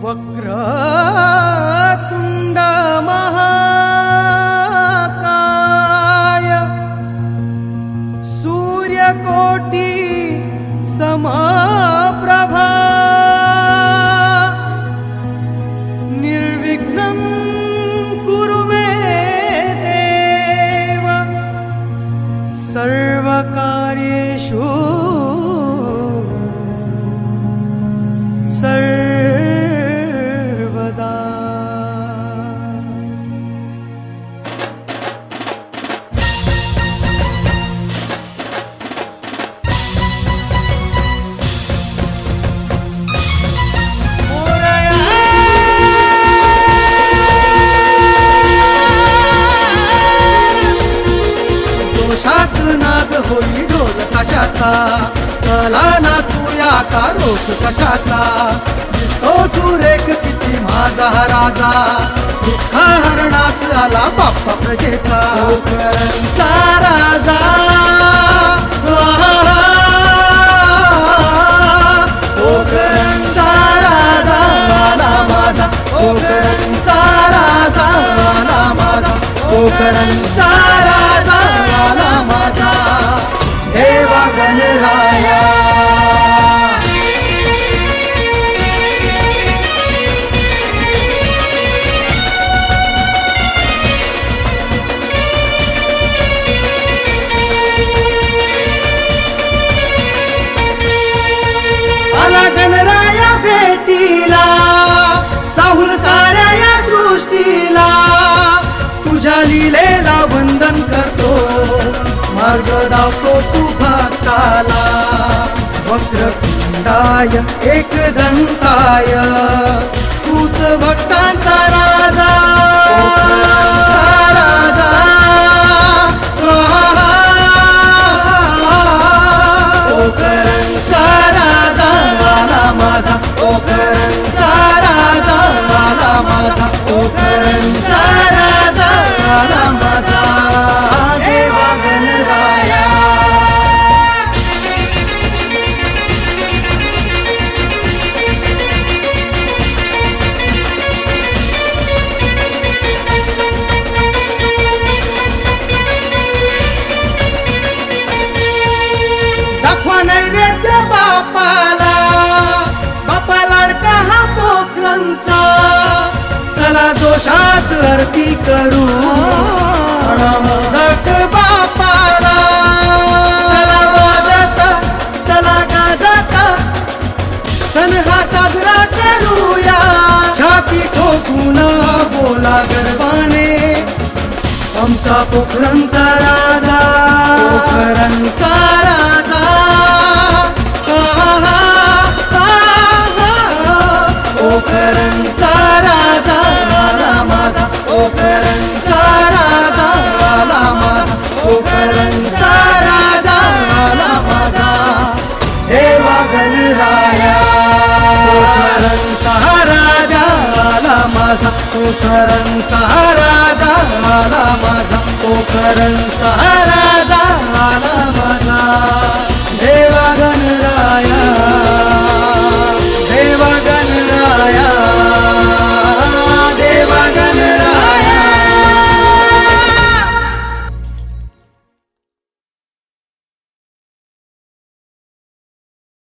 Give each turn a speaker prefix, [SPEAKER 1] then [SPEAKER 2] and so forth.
[SPEAKER 1] वक्रतुंड महाकाय सूर्यकोटि समप्रभा निर्विघ्नं कुरु मे देव सर्वकार्येषु सर्वदा। जोशात नाद होई ढोल कशाचा, चला नाचूया का रोख कशाचा, दिसतो सुरेख किती माझा राजा, दुःख हरणास आला बाप्पा प्रजेचा, ओकरांचा राजा ओकरांचा राजा आला माझा, ओकरांचा राजा आला माझा, ओकरांचा राजा आला माझा देवा गणराया। आला गणराया भेटीला, चाहूल साऱ्या या सृष्टीला, तुझ्या लीलेला वंदन करतो, मार्ग दावतो तू भक्ताला, वक्रतुंडाय एकदंताय तूच भक्तांचा राजा, राजा ओकरांचा राजा आला माझा, ओकरांचा राजा आला माझा, ओकरांचा राजा आला माझा देवा गणराया। दाखवा नैवेद्य बापाला, बापा लाडका हा पोखरांचा, चला जोशात आरती करू मोदक बापाला, चला वाजत चला गाजत सण हा साजरा करूया, छाती ठोकून बोला गर्वाने आमचा पोखरांचा राजा, पोखरांचा राजा ओकरांचा राजा आला माझा, ओकरांचा राजा आला माझा, ओकरांचा राजा आला माझा देवा गणराया, ओकरांचा राजा आला माझा, ओकरांचा राजा आला माझा, ओकरांचा राजा आला माझा देवा गणराया।